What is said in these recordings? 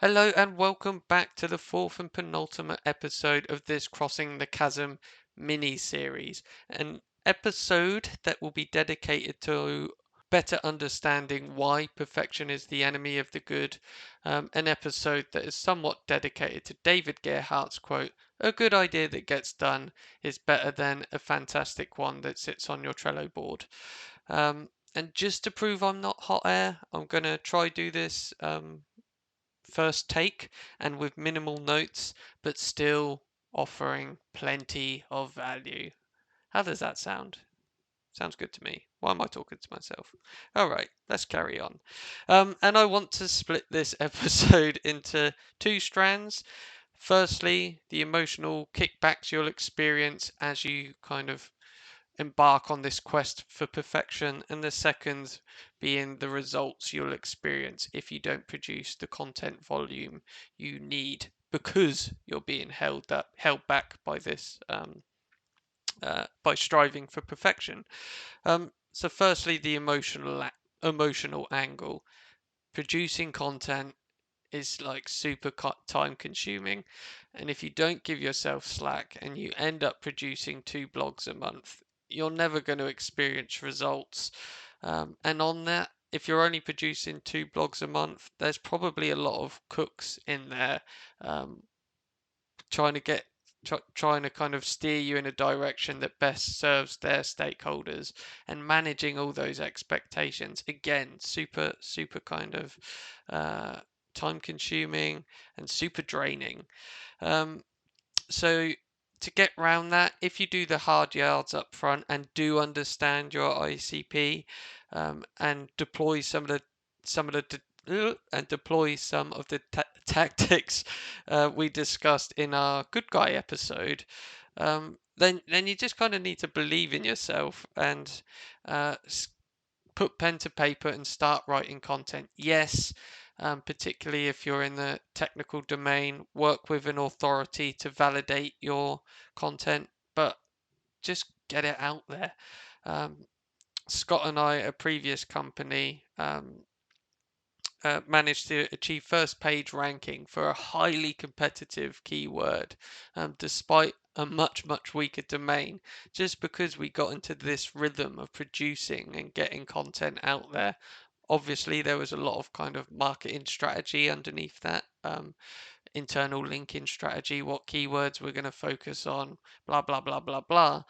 Hello and welcome back to the fourth and penultimate episode of this Crossing the Chasm mini series. An episode that will be dedicated to better understanding why perfection is the enemy of the good. An episode that is somewhat dedicated to David Gerhardt's quote, "A good idea that gets done is better than a fantastic one that sits on your Trello board." And just to prove I'm not hot air, I'm going to try do this first take and with minimal notes, but still offering plenty of value. How does that sound? Sounds good to me. Why am I talking to myself? All right, let's carry on. And I want to split this episode into two strands. Firstly, the emotional kickbacks you'll experience as you kind of embark on this quest for perfection, and the second being the results you'll experience if you don't produce the content volume you need because you're being held back by this by striving for perfection. So firstly, the emotional angle. Producing content is like super time consuming, and if you don't give yourself slack and you end up producing 2 blogs a month, you're never going to experience results. And on that, if you're only producing 2 blogs a month, there's probably a lot of cooks in there, um, trying to get trying to kind of steer you in a direction that best serves their stakeholders, and managing all those expectations, again, super kind of uh, time consuming and super draining. um, so to get around that, if you do the hard yards up front and do understand your ICP, and deploy some of the tactics we discussed in our good guy episode, then you just kind of need to believe in yourself and uh, put pen to paper and start writing content. Yes, particularly if you're in the technical domain, work with an authority to validate your content, but just get it out there. Um, Scott and I, at a previous company, managed to achieve first page ranking for a highly competitive keyword, despite a much weaker domain, just because we got into this rhythm of producing and getting content out there. Obviously, there was a lot of kind of marketing strategy underneath that, internal linking strategy, what keywords we're going to focus on, blah, blah, blah, blah, blah.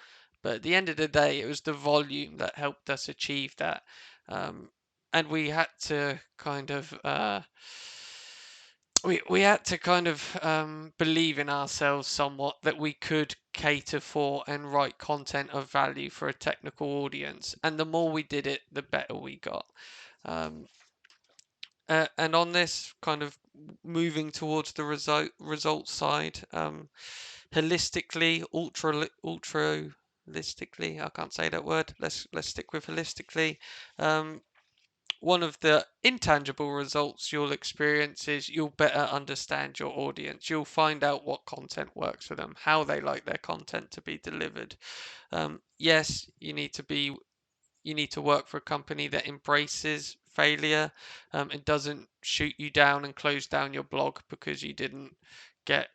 But at the end of the day, it was the volume that helped us achieve that. Um, and we had to kind of we had to kind of believe in ourselves somewhat that we could cater for and write content of value for a technical audience, and the more we did it, the better we got. um, and on this kind of moving towards the result side, holistically, ultra holistically, I can't say that word. Let's stick with holistically. Um, One of the intangible results you'll experience is you'll better understand your audience. You'll find out what content works for them, how they like their content to be delivered. Yes, you need to work for a company that embraces failure, and doesn't shoot you down and close down your blog because you didn't get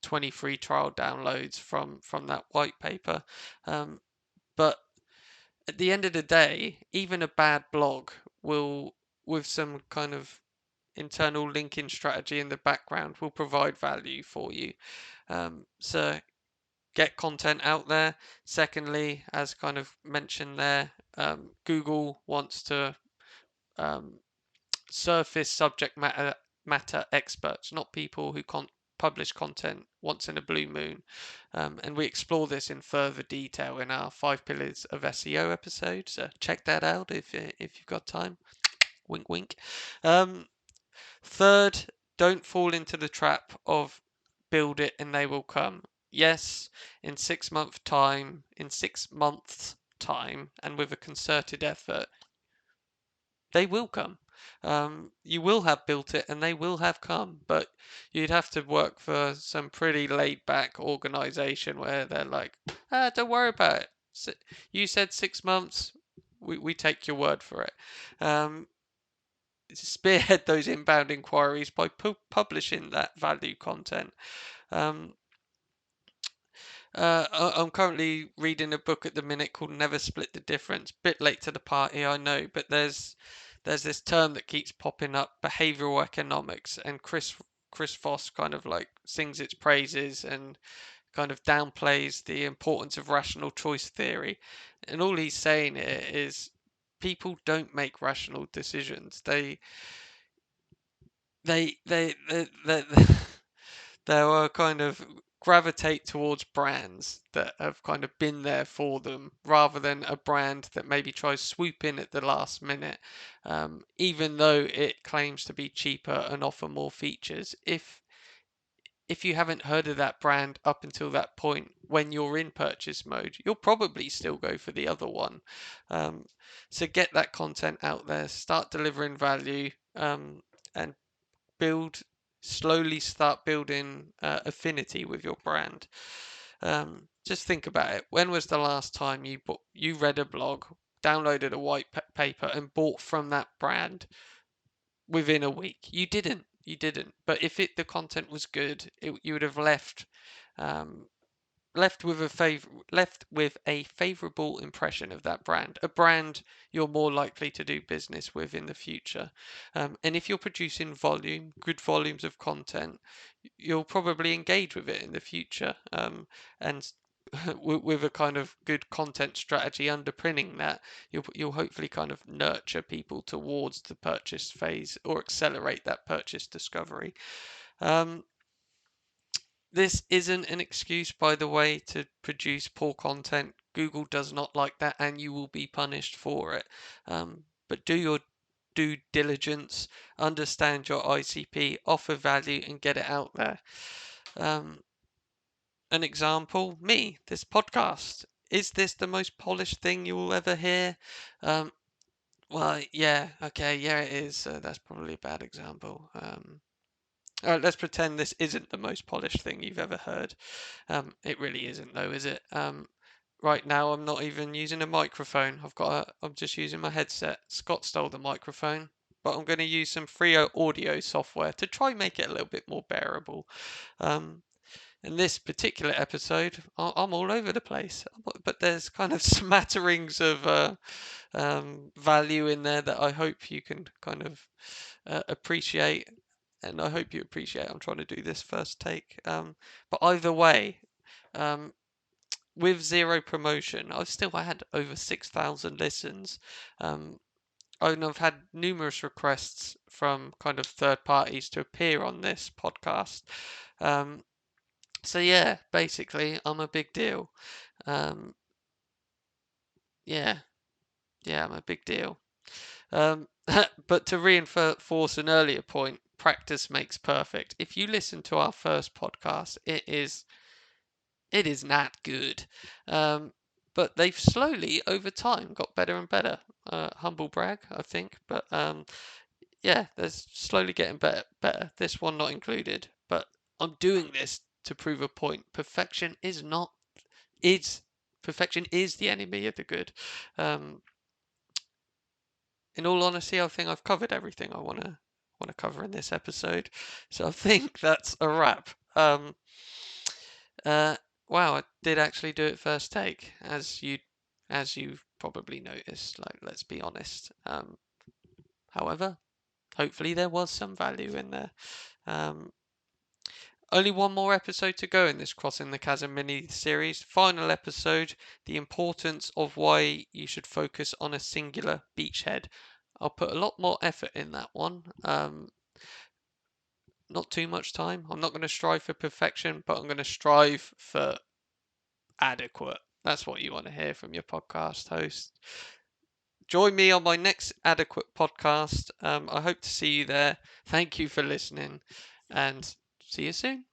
20 free trial downloads from that white paper. But at the end of the day, even a bad blog will, with some kind of internal linking strategy in the background, will provide value for you. So get content out there. Secondly, as kind of mentioned there, Google wants to um, surface subject matter experts, not people who publish content once in a blue moon. And we explore this in further detail in our 5 pillars of SEO episode. So check that out if you've got time. Wink, wink. Um, Third, don't fall into the trap of build it and they will come. Yes, in 6 months' time, and with a concerted effort, they will come. You will have built it and they will have come, but you'd have to work for some pretty laid back organization where they're like, don't worry about it. You said 6 months, we take your word for it. Um, spearhead those inbound inquiries by publishing that value content. Um, I'm currently reading a book at the minute called Never Split the Difference. Bit late to the party, I know, but there's this term that keeps popping up, behavioral economics, and Chris Voss kind of like sings its praises and kind of downplays the importance of rational choice theory. And all he's saying here is people don't make rational decisions. They they will kind of gravitate towards brands that have kind of been there for them rather than a brand that maybe tries swoop in at the last minute, even though it claims to be cheaper and offer more features. If you haven't heard of that brand up until that point when you're in purchase mode, you'll probably still go for the other one. Um, so get that content out there, start delivering value, and build slowly start building affinity with your brand. Just think about it. When was the last time you read a blog, downloaded a white paper, and bought from that brand within a week? You didn't. You didn't. But if the content was good, you would have um, left with a favorable impression of that brand, a brand you're more likely to do business with in the future. And if you're producing good volumes of content, you'll probably engage with it in the future. And with a kind of good content strategy underpinning that, you'll hopefully kind of nurture people towards the purchase phase or accelerate that purchase discovery. Um, this isn't an excuse, by the way, to produce poor content. Google does not like that, and you will be punished for it. But do your due diligence, understand your ICP, offer value, and get it out there. An example, me, this podcast. Is this the most polished thing you will ever hear? Well, yeah, okay, yeah, it is. So that's probably a bad example. Let's pretend this isn't the most polished thing you've ever heard. It really isn't, though, is it? Right now, I'm not even using a microphone. I'm just using my headset. Scott stole the microphone, but I'm going to use some free audio software to try and make it a little bit more bearable. In this particular episode, I'm all over the place, but there's kind of smatterings of value in there that I hope you can kind of appreciate, and I hope you appreciate I'm trying to do this first take. But either way, um, with zero promotion, I've still had over 6,000 listens. And I've had numerous requests from kind of third parties to appear on this podcast. So yeah, basically, I'm a big deal. Um, yeah, yeah, I'm a big deal. But to reinforce an earlier point, practice makes perfect. If you listen to our first podcast, it is not good. But they've slowly over time got better and better. Humble brag, I think, but yeah, they're slowly getting better. This one not included, but I'm doing this to prove a point. Perfection is the enemy of the good. Um, in all honesty, I think I've covered everything I want to cover in this episode. So I think that's a wrap. Uh, wow, I did actually do it first take, as you probably noticed. Like, let's be honest. However, hopefully there was some value in there. Um, Only one more episode to go in this Crossing the Chasm mini series. Final episode, the importance of why you should focus on a singular beachhead. I'll put a lot more effort in that one. Not too much time. I'm not going to strive for perfection, but I'm going to strive for adequate. That's what you want to hear from your podcast host. Join me on my next adequate podcast. I hope to see you there. Thank you for listening, and see you soon.